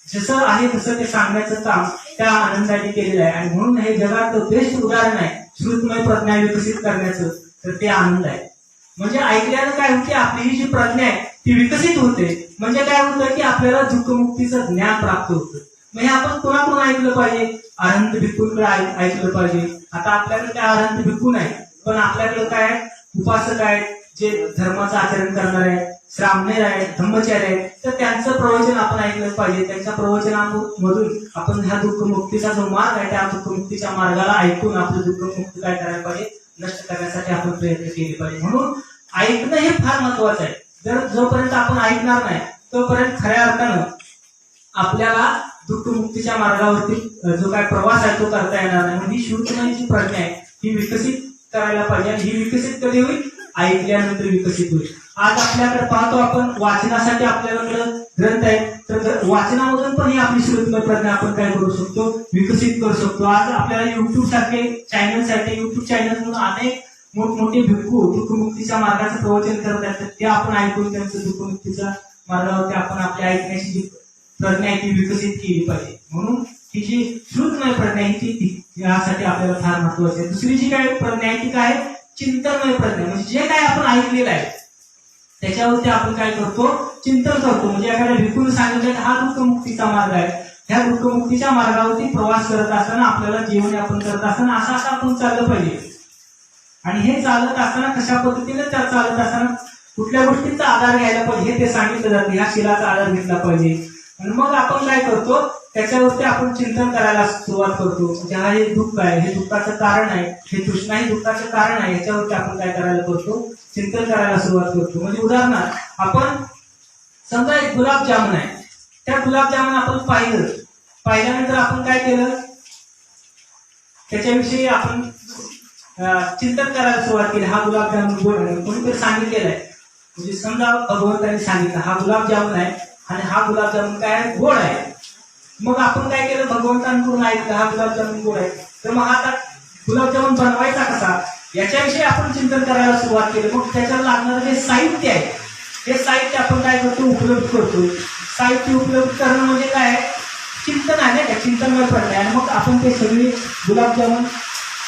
जसं आहे तसं ते सांगण्याचं काम त्या आनंदाने केलेलं आहे. आणि म्हणून हे जगात बेस्ट उदाहरण आहे श्रुतमय प्रज्ञा विकसित करण्याचं, तर ते आनंद आहे. म्हणजे ऐकल्यानं काय होते, आपली ही जी प्रज्ञा आहे ती विकसित होते. म्हणजे काय होतं की आपल्याला दुःखमुक्तीचं ज्ञान प्राप्त होतं. म्हणजे आपण कोणाकडून ऐकलं पाहिजे, अरहंत भिक्खूंकडे ऐकलं पाहिजे. आता आपल्याकडे काय अरहंत भिक्खू नाही, पण आपल्याकडे काय उपासक आहेत, जे धर्माचं आचरण करणार आहेत, श्रामणेर आहेत, धम्मचारी आहेत, तर त्यांचं प्रवचन आपण ऐकलं पाहिजे. त्यांच्या प्रवचनामधून आपण ह्या दुःखमुक्तीचा जो मार्ग आहे त्या दुःखमुक्तीच्या मार्गाला ऐकून आपलं दुःखमुक्ती काय करायला पाहिजे, नष्ट करण्यासाठी आपण प्रयत्न केले पाहिजे. म्हणून ऐकणं हे फार महत्वाचं आहे. जोपर्यंत आपण ऐकणार नाही तोपर्यंत खऱ्या अर्थानं आपल्याला दुःखमुक्तीच्या मार्गावरती जो काय प्रवास आहे तो करता येणार नाही. म्हणजे ही श्रुतमय जी प्रज्ञा आहे ही विकसित करायला पाहिजे. आणि ही विकसित कधी होईल, ऐकल्यानंतर विकसित होईल. आज आपल्याकडे पाहतो आपण वाचनासाठी आपल्याकडे ग्रंथ आहेत, तर वाचनामधून पण ही आपली श्रुतमय प्रज्ञा आपण काय करू शकतो, विकसित करू शकतो. आज आपल्याला युट्यूब सारखे युट्यूब चॅनलमधून अनेक मोठमोठे भिक्खू दुःखमुक्तीच्या मार्गाचं प्रवचन करत आहेत, ते आपण ऐकून त्यांचं दुःखमुक्तीच्या मार्गावरती आपण आपल्या ऐकण्याची जी प्रज्ञा आहे ती विकसित केली पाहिजे. म्हणून ही जी श्रुतमय प्रज्ञा आहे ती यासाठी आपल्याला फार महत्वाची आहे. दुसरी जी काय प्रज्ञा आहे ती काय, चिंतनमय प्रज्ञा. म्हणजे जे काय आपण ऐकलेलं आहे त्याच्यावरती आपण काय करतो, चिंतन करतो. म्हणजे एखाद्या भिक्खूने सांगितलं की हा दुःखमुक्तीचा मार्ग आहे, ह्या दुःखमुक्तीच्या मार्गावरती प्रवास करत असताना आपल्याला जीवनयापन करत असताना असं आपण चाललं पाहिजे. आणि हे चालत असताना कशा पद्धतीने त्या चालत असताना कुठल्या गोष्टींचा आधार घ्यायला पाहिजे हे ते सांगितलं जातं. ह्या शिलाचा आधार घेतला पाहिजे. आणि मग आपण काय करतो, त्याच्यावरती आपण चिंतन करायला सुरुवात करतो. म्हणजे हा हे दुःख आहे, हे दुःखाचं कारण आहे, हे तृष्णा हे दुःखाचं कारण आहे, याच्यावरती आपण काय करायला करतो, चिंतन करायला सुरुवात करतो. म्हणजे उदाहरणार्थ आपण समजा एक गुलाबजामुन आहे, त्या गुलाबजामुन आपण पाहिल्यानंतर आपण काय केलं, त्याच्याविषयी आपण चिंतन करायला सुरुवात केली. हा गुलाबजामुन गोड आहे, कोणीतरी सांगितलेलं आहे. म्हणजे समजा भगवंतांनी सांगितलं हा गुलाबजामुन आहे आणि हा गुलाबजामुन काय आहे, गोड आहे. मग आपण काय केलं, भगवंतांकडून ऐकलं हा गुलाबजामुन गोड आहे, तर मग आता गुलाबजामुन बनवायचा कसा याच्याविषयी आपण चिंतन करायला सुरुवात केली. मग त्याच्यावर लागणारं जे साहित्य आहे हे साहित्य आपण काय करतो, उपलब्ध करतो. साहित्य उपलब्ध करणं म्हणजे काय, चिंतन आहे ना, चिंतनमय प्रज्ञा. आणि मग आपण ते सगळे गुलाबजामुन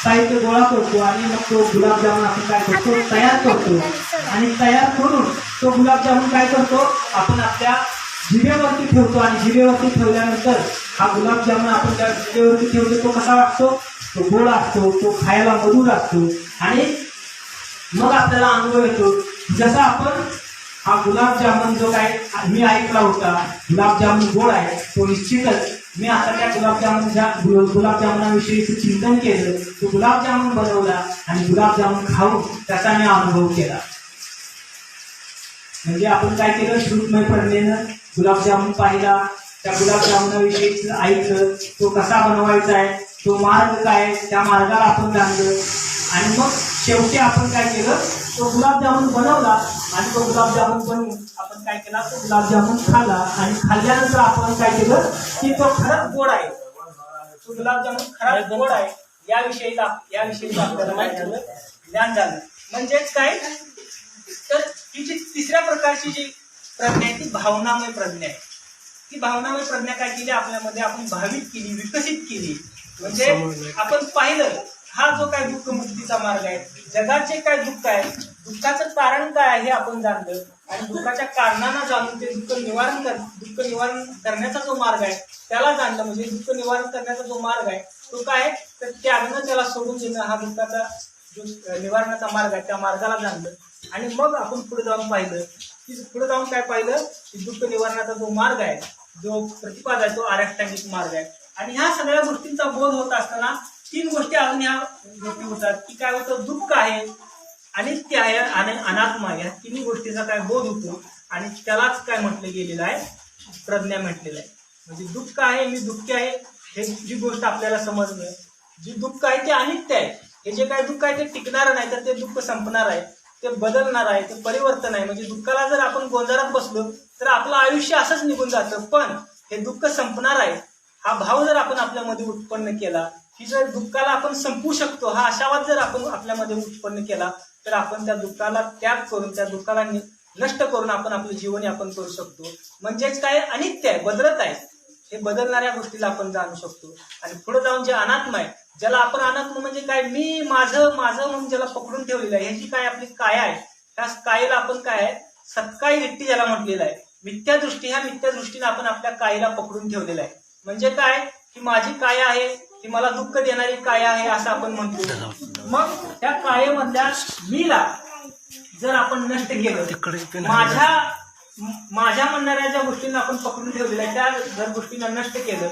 साहित्य गोळा करतो आणि मग तो गुलाबजामुन आपण काय करतो, तयार करतो. आणि तयार करून तो गुलाबजामुन काय करतो, आपण आपल्या जिभेवरती ठेवतो. आणि जिभेवरती ठेवल्यानंतर हा गुलाबजामुन आपण त्या जिभेवरती ठेवतो, तो कसा वाटतो, तो गोड असतो, तो खायला मधुर असतो. आणि मग आपल्याला अनुभव येतो जसा आपण हा गुलाबजामुन जो काय मी ऐकला होता गुलाबजामुन गोड आहे, तो निश्चितच मी आता त्या गुलाबजामुनाविषयीचं चिंतन केलं, तो गुलाबजामुन बनवला आणि गुलाबजामुन खाऊन त्याचा मी अनुभव केला. म्हणजे आपण काय केलं, श्रुतमय प्रज्ञेनं गुलाबजामुन पाहिला, त्या गुलाबजामुनाविषयी ऐकलं, तो कसा बनवायचा आहे, तो मार्ग काय, त्या मार्गाला आपण जाणलं. आणि मग शेवटी आपण काय केलं, तो गुलाबजामुन बनवला आणि तो गुलाबजामुन बनवून आपण काय केला, तो गुलाबजामुन खाल्ला. आणि खाल्ल्यानंतर आपण काय केलं की तो खरंच गोड आहे, तो गुलाबजामुन खरंच गोड आहे याविषयी आपल्याला काय झालं, ज्ञान झालं. म्हणजेच काय, तर ही जी तिसऱ्या प्रकारची जी प्रज्ञा आहे ती भावनामय प्रज्ञा आहे. ती भावनामय प्रज्ञा काय केली, आपल्यामध्ये आपण भावित केली, विकसित केली. म्हणजे आपण पाहिलं हा जो काय दुःख मुक्तीचा मार्ग आहे, जगात जे काय दुःख आहे, दुःखाचं कारण काय आहे हे आपण जाणलं. आणि दुःखाच्या कारणांना जाणून ते दुःख निवारण करण्याचा जो मार्ग आहे त्याला जाणलं. म्हणजे दुःख निवारण करण्याचा जो मार्ग आहे तो काय, तर त्यागनं त्याला सोडून देणं हा दुःखाचा जो निवारणाचा मार्ग आहे त्या मार्गाला जाणलं. आणि मग आपण पुढे जाऊन पाहिलं की पुढे जाऊन काय पाहिलं की दुःख निवारणाचा जो मार्ग आहे, जो प्रतिपाद आहे, तो आर्याष्टांगिक मार्ग आहे. आणि ह्या सगळ्या गोष्टींचा बोध होत असताना तीन गोष्टी अजून ह्या गोष्टी होतात की काय होतं, दुःख आहे, अनित्य आहे आणि अनात्मा आहे. या तिन्ही गोष्टीचा काय बोध होतो आणि त्यालाच काय म्हटलं गेलेलं आहे, प्रज्ञा म्हटलेलं आहे. म्हणजे दुःख आहे, मी दुःखी आहे, हे जी गोष्ट आपल्याला समजलं. जी दुःख आहे ते अनित्य आहे, हे जे काय दुःख आहे ते टिकणार नाही, तर ते दुःख संपणार आहे, ते बदलणार आहे, ते परिवर्तन आहे. म्हणजे दुःखाला जर आपण गोंजारात बसलो तर आपलं आयुष्य असंच निघून जातं. पण हे दुःख संपणार आहे हा भाव जर आपण आपल्यामध्ये उत्पन्न केला, की जर दुःखाला आपण संपवू शकतो हा आशावाद जर आपण आपल्यामध्ये उत्पन्न केला, तर आपण त्या दुःखाला त्याग करून, त्या दुःखाला नष्ट करून आपण आपलं जीवन यापन करू शकतो. म्हणजेच काय, अनित्य आहे, बदलत आहे, हे बदलणाऱ्या गोष्टीला आपण जाणू शकतो. आणि पुढे जाऊन जे अनात्मा आहे, ज्याला आपण अनात्मा म्हणजे काय, मी माझं म्हणून ज्याला पकडून ठेवलेलं आहे, ह्याची काय आपली काया आहे, त्या कायेला आपण काय आहे, सत्काय दृष्टी ज्याला म्हटलेलं आहे, मिथ्या दृष्टी. ह्या मिथ्या दृष्टीने आपण आपल्या कायेला पकडून ठेवलेलं आहे. म्हणजे काय की माझी काया आहे ती मला दुःख देणारी काया आहे असं आपण म्हणतो. मग त्या कायेमधल्या मीला जर आपण नष्ट केलं, माझ्या म्हणणाऱ्या ज्या गोष्टींना आपण पकडून ठेवलेल्या आहे त्या जर गोष्टींना नष्ट केलं,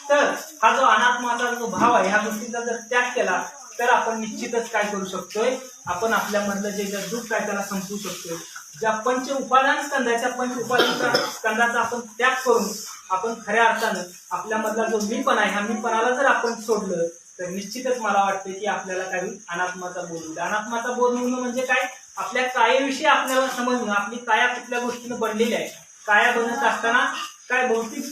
तर हा जो अनात्माचा जो भाव आहे ह्या गोष्टींचा जर त्याग केला, तर आपण निश्चितच काय करू शकतोय, आपण आपल्यामधलं जे दुःख आहे त्याला संपवू शकतोय. ज्या पंच उपादान स्कंदाचा आपण त्याग करून आपण खऱ्या अर्थानं आपल्यामधला जो मीपणा आहे ह्या मीपणाला जर आपण सोडलं, तर निश्चितच मला वाटतं की आपल्याला काही अनात्माचा बोध होईल. अनात्माचा बोध होणं म्हणजे काय, आपल्या कायेविषयी आपल्याला समजणं, आपली काया कुठल्या गोष्टीनं बनलेली आहे. काया बनत असताना काय भौतिक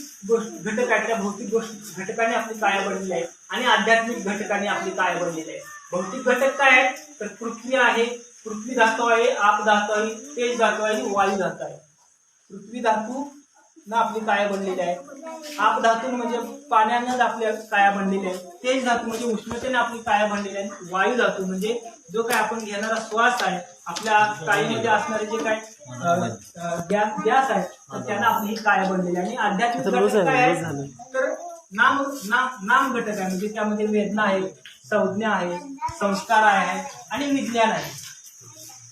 घटक आहे, त्या भौतिक घटकाने आपली काया बनलेली आहे आणि आध्यात्मिक घटकाने आपली काया बनलेली आहे. भौतिक घटक काय आहेत, तर पृथ्वी आहे, पृथ्वी धातू आहे, आप धातू आहे, तेज धातू आहे आणि वायू धातू आहे. पृथ्वी धातू ना आपली काया बनलेली आहे, आप धातू म्हणजे पाण्यानं आपल्या काया बनलेल्या आहेत, तेज धातू म्हणजे उष्णतेने आपली काया बनलेली आहे, वायू धातू म्हणजे जो काय आपण घेणारा श्वास आहे, आपल्या कायेमध्ये असणारे जे काय गॅस आहे, तर त्यांना आपली ही काया बनलेली आहे. आणि आध्यात्मिक घटक काय आहे, तर नाम घटक आहे. म्हणजे त्यामध्ये वेदना आहे, संज्ञा आहे, संस्कार आहे आणि विज्ञान आहे.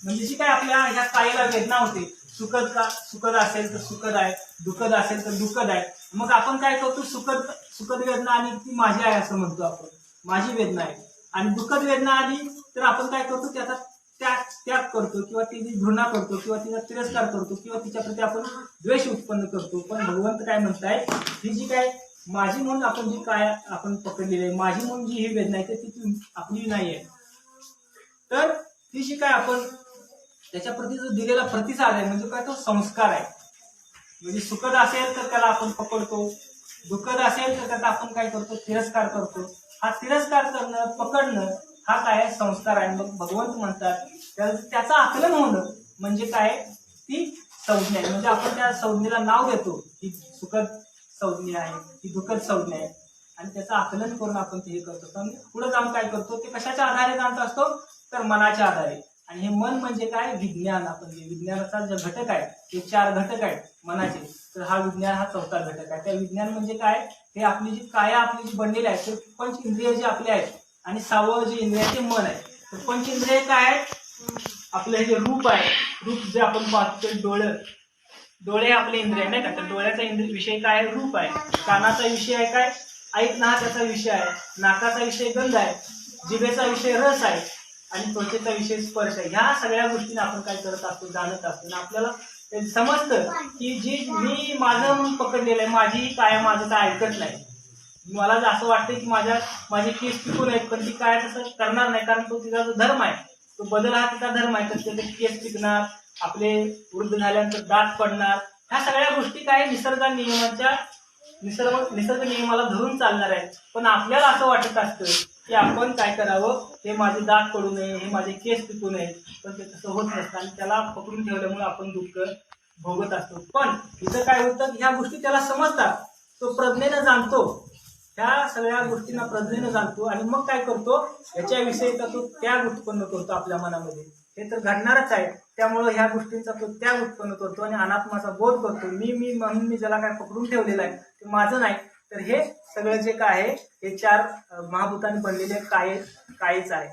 म्हणजे जी काय आपल्या ह्या कायेला वेदना होते, सुखद असेल तर सुखद आहे, दुःखद असेल तर दुःखद आहे. मग आपण काय करतो, सुखद वेदना आणि ती माझी आहे असं म्हणतो आपण, माझी वेदना आहे. आणि दुःखद वेदना आली तर आपण काय करतो, त्याचा त्याग करतो किंवा तिची घृणा करतो किंवा तिचा तिरस्कार करतो किंवा तिच्याप्रती आपण द्वेष उत्पन्न करतो. पण भगवंत काय म्हणताय, ही जी काय माझी म्हणून आपण जी काय आपण पकडलेली आहे, माझी म्हणून जी ही वेदना आहे ती आपली नाही आहे. तर ती जी काय आपण त्याच्याप्रती जो दिलेला प्रतिसाद आहे म्हणजे काय, तो संस्कार आहे. म्हणजे सुखद असेल तर त्याला आपण पकडतो, दुःखद असेल तर त्याचा आपण काय करतो, तिरस्कार करतो. हा तिरस्कार करणं, पकडणं हा काय संस्कार आहे. मग भगवंत म्हणतात त्याचं आकलन होणं म्हणजे काय, ती संज्ञा आहे. म्हणजे आपण त्या संज्ञेला नाव देतो, ही सुखद संज्ञा आहे, ही दुःखद संज्ञा आहे, आणि त्याचं आकलन करून आपण ते हे करतो. पण पुढे जाऊन काय करतो, ते कशाच्या आधारे जाणत असतो, तर मनाच्या आधारे. आणि हे मन म्हणजे काय, विज्ञान. आपण जे विज्ञानाचा जो घटक आहे ते 4 घटक आहेत मनाचे, तर हा विज्ञान हा 4था घटक आहे. त्या विज्ञान म्हणजे काय, हे आपली जी काया आपली जी बनलेली आहे, ते पंच इंद्रिय जे आपले आहेत आणि 6वं जे इंद्रिय आहे ते मन आहे. तर पंच इंद्रिय काय आहेत, आपलं हे जे रूप आहे, रूप जे आपण पाहतो, डोळे आपले इंद्रिय नाही का, तर डोळ्याचा इंद्रिय विषय काय आहे, रूप आहे. कानाचा विषय आहे काय, ऐकणं हा त्याचा विषय आहे. नाकाचा विषय गंध आहे, जिभेचा विषय रस आहे आणि त्वचेचा विषय स्पर्श आहे. ह्या सगळ्या गोष्टींना आपण काय करत असतो, जाणत असतो. आपल्याला समजतं की जी मी माझं म्हणून पकडलेलं आहे, माझी काया माझं काय ऐकत नाही. मला असं वाटतं की माझे केस टिकून आहेत, पण ती काय तसं करणार नाही, कारण तो तिचा जो धर्म आहे, तो बदल हा तिचा धर्म आहे. तर त्याचे केस टिकणार, आपले वृद्ध झाल्यानंतर दात पडणार, ह्या सगळ्या गोष्टी काय निसर्ग नियमाला धरून चालणार आहे. पण आपल्याला असं वाटत असतं की आपण काय करावं, हे माझे दात पडू नये, हे माझे केस टिकू नये, पण ते तसं होत नसतं आणि त्याला पकडून ठेवल्यामुळे आपण दुःख भोगत असतो. पण इथं काय होतं, ह्या गोष्टी त्याला समजतात, तो प्रज्ञेनं जाणतो, ह्या सगळ्या गोष्टींना प्रज्ञेनं जाणतो आणि मग काय करतो, याच्याविषयीचा तो त्याग उत्पन्न करतो आपल्या मनामध्ये. हे तर घडणारच आहे, त्यामुळं ह्या गोष्टींचा तो त्याग उत्पन्न करतो आणि अनात्माचा बोध करतो. मी म्हणून मी ज्याला काय पकडून ठेवलेलं आहे ते माझं नाही, तर हे सगळं जे काय आहे हे 4 महाभूतांनी बनलेले कायच आहे.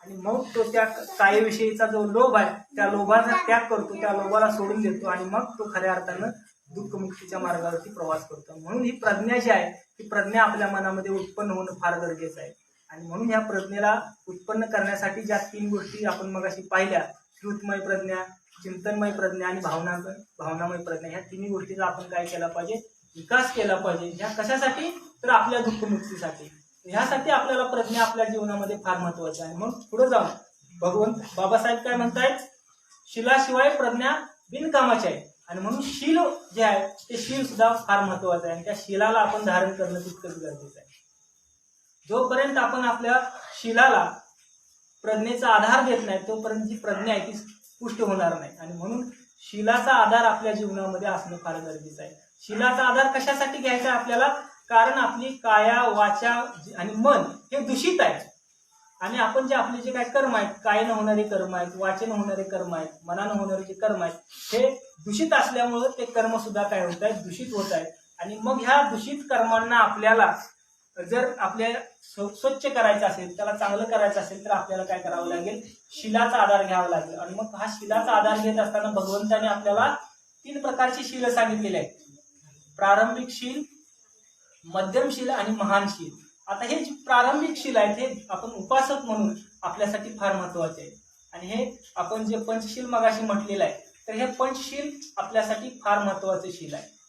आणि मग तो त्या कायेविषयीचा जो लोभ आहे, त्या लोभाचा त्याग करतो, त्या लोभाला सोडून देतो आणि मग तो खऱ्या अर्थानं दुःखमुक्तीच्या मार्गावरती प्रवास करतो. म्हणून ही प्रज्ञा जी आहे, ती प्रज्ञा आपल्या मनामध्ये उत्पन्न होणं फार गरजेचं आहे. आणि म्हणून ह्या प्रज्ञेला उत्पन्न करण्यासाठी ज्या 3 गोष्टी आपण मगाशी पाहिल्या, श्रुतमय प्रज्ञा, चिंतनमय प्रज्ञा आणि भावनामय प्रज्ञा, ह्या 3 गोष्टीचा आपण काय केला पाहिजे, विकास केला पाहिजे. ह्या कशासाठी, तर आपल्या दुःखमुक्तीसाठी. ह्यासाठी आपल्याला प्रज्ञा आपल्या जीवनामध्ये फार महत्वाची आहे. मग पुढे जाऊन भगवंत बाबासाहेब काय म्हणतायत, शिलाशिवाय प्रज्ञा बिनकामाची आहे. आणि म्हणून शील जे आहे ते शील सुद्धा फार महत्वाचं आहे आणि त्या शीलाला आपण धारण करणं तितकंच गरजेचं आहे. जोपर्यंत आपण आपल्या शीलाला प्रज्ञेचा आधार देत नाही, तोपर्यंत जी प्रज्ञा आहे ती पुष्ट होणार नाही. आणि म्हणून शीलाचा आधार आपल्या जीवनामध्ये असणं फार गरजेचं आहे. शीलाचा आधार कशासाठी घ्यायचा आपल्याला, कारण आपली काया, वाचा आणि मन हे दूषित आहे. आणि आपण आपले जे काय कर्म आहेत, कायनं होणारे कर्म आहेत, वाचेनं होणारे कर्म आहेत, मनानं होणारे जे कर्म आहेत, हे दूषित असल्यामुळं ते कर्म सुद्धा काय होत आहेत, दूषित होत आहेत. आणि मग ह्या दूषित कर्मांना आपल्याला जर आपल्याला स्वच्छ करायचं असेल, त्याला चांगलं करायचं असेल, तर आपल्याला काय करावं लागेल, शिलाचा आधार घ्यावा लागेल. आणि मग हा शिलाचा आधार घेत असताना भगवंताने आपल्याला 3 प्रकारची शील सांगितलेली आहेत, प्रारंभिक शील, मध्यमशील आणि महानशील. आता हे जे प्रारंभिक शील आहेत हे आपण उपासक म्हणून आपल्यासाठी फार महत्वाचे आहे. आणि हे आपण जे पंचशील मगाशी म्हटलेलं आहे, तर हे पंचशील आपल्यासाठी फार महत्वाचे शील आहे.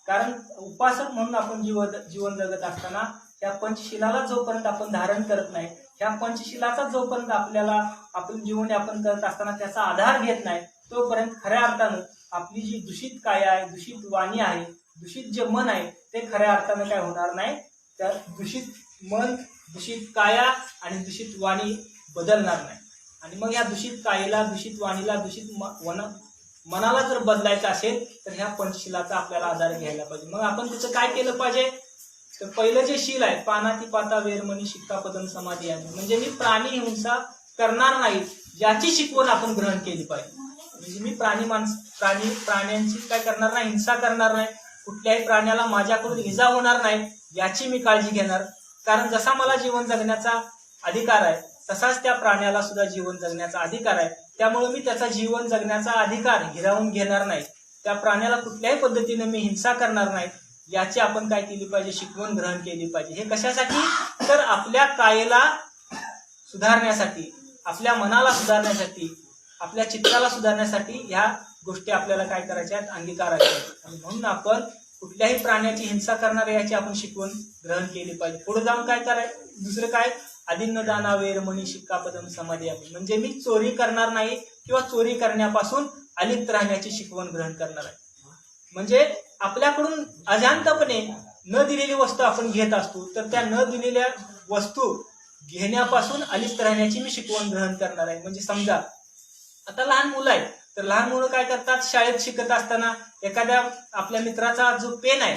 कारण उपासक म्हणून आपण जीवन जगत असताना त्या पंचशिलाला जोपर्यंत आपण धारण करत नाही, ह्या पंचशिलाचा जोपर्यंत आपण जीवन यापन करत असताना त्याचा आधार घेत नाही, तोपर्यंत खऱ्या अर्थानं आपली जी दूषित काय आहे, दूषित वाणी आहे, दूषित जे मन आहे, ते खऱ्या अर्थानं काय होणार नाही. त्या दूषित मन, दूषित काया आणि दूषित वाणी बदलणार नाही. आणि मग या दूषित कायेला, दूषित वाणीला, दूषित मनाला जर बदलायचं असेल, तर ह्या पंचशिलाचा आपल्याला आधार घ्यायला पाहिजे. मग आपण त्याचं काय केलं पाहिजे, तर पहिलं जे शील आहे, पानातिपाता वेरमणी शिक्कापदम समाधी आहे, म्हणजे मी प्राणी हिंसा करणार नाही, याची शिकवण आपण ग्रहण केली पाहिजे. म्हणजे मी प्राण्यांची काय करणार नाही, हिंसा करणार नाही, कुठल्याही प्राण्याला माझ्याकडून इजा होणार नाही, याची मी काळजी घेणार. कारण जसा मला जीवन जगण्याचा अधिकार आहे, तसाच त्या प्राण्याला सुद्धा जीवन जगण्याचा अधिकार आहे. त्यामुळे मी त्याचा जीवन जगण्याचा अधिकार हिरावून घेणार नाही, त्या प्राण्याला कुठल्याही पद्धतीने मी हिंसा करणार नाही, याची आपण काय केली पाहिजे, शिकवण ग्रहण केली पाहिजे. हे कशासाठी, तर आपल्या कायेला सुधारण्यासाठी, आपल्या मनाला सुधारण्यासाठी, आपल्या चित्ताला सुधारण्यासाठी ह्या गोष्टी आपल्याला काय करायच्या आहेत, अंगीकारायच्या आहेत. आणि म्हणून आपण कुठल्याही प्राण्याची हिंसा करणार याची आपण शिकवण ग्रहण केली पाहिजे. पुढे जाऊन काय करायचं, दुसरं काय, आदिन्नदाना वेरमणी शिक्कापदम समाधी आहे, म्हणजे मी चोरी करणार नाही किंवा चोरी करण्यापासून अलिप्त राहण्याची शिकवण ग्रहण करणार आहे. म्हणजे आपल्याकडून अजाणतापणे न दिलेली वस्तू आपण घेत असतो, तर त्या न दिलेल्या वस्तू घेण्यापासून अलिप्त राहण्याची मी शिकवण ग्रहण करणार आहे. म्हणजे समजा आता लहान मुलं आहेत, तर लहान मुलं काय करतात, शाळेत शिकत असताना एखाद्या आपल्या मित्राचा जो पेन आहे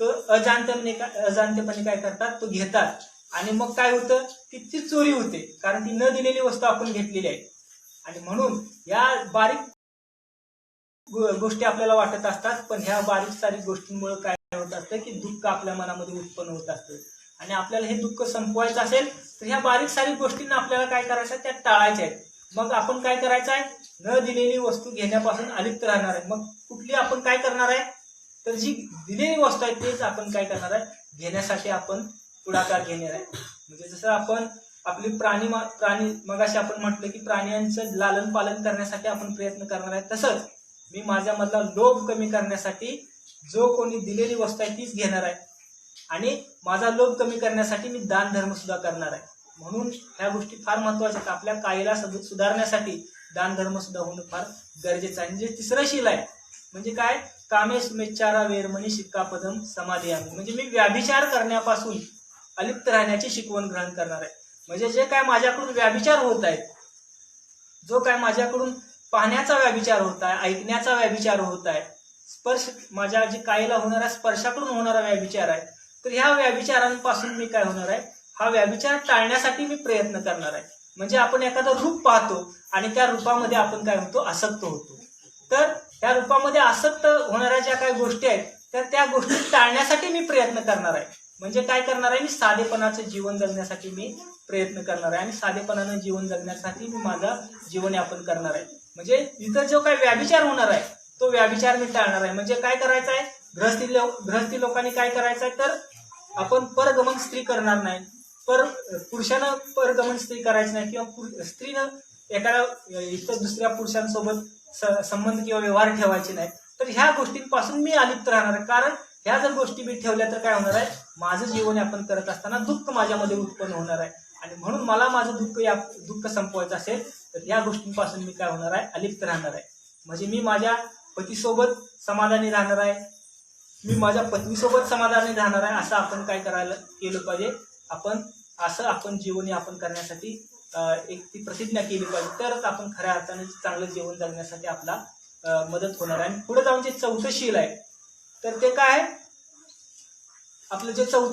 तो अजाणतेपणे काय करतात, तो घेतात. आणि मग काय होतं, ती चोरी होते, कारण ती न दिलेली वस्तू आपण घेतलेली आहे. आणि म्हणून या बारीक गोष्टी आपल्याला वाटत असतात, पण ह्या बारीक सारीक गोष्टींमुळे काय होत असतं की दुःख आपल्या मनामध्ये उत्पन्न होत असतं. आणि आपल्याला हे दुःख संपवायचं असेल, तर ह्या बारीक सारीक गोष्टींना आपल्याला काय करायचं आहे, त्या टाळायच्या आहेत. मग आपण काय करायचं आहे, न दिलेली वस्तू घेण्यापासून अलिप्त राहणार आहे. मग कुठली आपण काय करणार आहे, तर जी दिलेली वस्तू आहे तेच आपण काय करणार आहे, घेण्यासाठी आपण पुढाकार घेणार आहे. म्हणजे जसं आपण आपली प्राणी मगाशी आपण म्हटलं की प्राण्यांचं लालन पालन करण्यासाठी आपण प्रयत्न करणार आहे, तसंच मी माझ्यामधला लोभ कमी करण्यासाठी जो कोणी दिलेली वस्तू आहे तीच घेणार आहे आणि माझा लोभ कमी करण्यासाठी मी दान धर्म सुद्धा करणार आहे. म्हणून ह्या गोष्टी फार महत्वाच्या आहेत. आपल्या कायेला सुधारण्यासाठी दान धर्म सुद्धा होणं फार गरजेचं आहे. म्हणजे तिसरं शील आहे म्हणजे काय, कामे सुमेच्चारा वेरमणी शिक्कापदम समाधियामी, म्हणजे मी व्याभिचार करण्यापासून अलिप्त राहण्याची शिकवण ग्रहण करणार आहे. म्हणजे जे काय माझ्याकडून व्याभिचार होत आहेत, जो काय माझ्याकडून पाहण्याचा व्याभिचार होत आहे, ऐकण्याचा व्याभिचार होत आहे, स्पर्श माझ्या जे कायेला होणारा स्पर्शाकडून होणारा व्याभिचार आहे, तर ह्या व्याभिचारांपासून मी काय होणार आहे, हा व्याभिचार टाळण्यासाठी मी प्रयत्न करणार आहे. म्हणजे आपण एखादं रूप पाहतो आणि त्या रूपामध्ये आपण काय होतो, आसक्त होतो. तर त्या रूपामध्ये आसक्त होणाऱ्या ज्या काही गोष्टी आहेत तर त्या गोष्टी टाळण्यासाठी मी प्रयत्न करणार आहे. म्हणजे काय करणार आहे, मी साधेपणाचं जीवन जगण्यासाठी मी प्रयत्न करणार आहे आणि साधेपणानं जीवन जगण्यासाठी मी माझं जीवनयापन करणार आहे. म्हणजे इथं जो काही व्याभिचार होणार आहे तो व्याभिचार मी टाळणार आहे. म्हणजे काय करायचं आहे, गृहस्थी लोकांनी काय करायचं आहे, तर आपण परगमन स्त्री करणार नाही, पुरुषानं परगमन स्त्री करायची नाही किंवा स्त्रीनं एखाद्या इतर दुसऱ्या पुरुषांसोबत संबंध किंवा व्यवहार ठेवायचे नाही. तर ह्या गोष्टींपासून मी अलिप्त राहणार आहे. कारण ह्या जर गोष्टी मी ठेवल्या तर काय होणार आहे, माझं जीवन यापन करत असताना दुःख माझ्यामध्ये उत्पन्न होणार आहे आणि म्हणून मला माझं दुःख संपवायचं असेल तर या गोष्टींपासून मी काय होणार आहे, अलिप्त राहणार आहे. म्हणजे मी माझ्या पतीसोबत समाधानी राहणार आहे, मी माझ्या पत्नीसोबत समाधानी राहणार आहे. असं आपण काय करायला केलं पाहिजे, आपण जीवन यापन करण्यासाठी एक ती प्रतिज्ञा केली पाहिजे. तरच आपण खऱ्या अर्थाने चांगलं जीवन जगण्यासाठी आपला मदत होणार आहे. आणि पुढे जाऊन जे चौथं शील आहे तर ते काय आहे, आपलं जे चौथं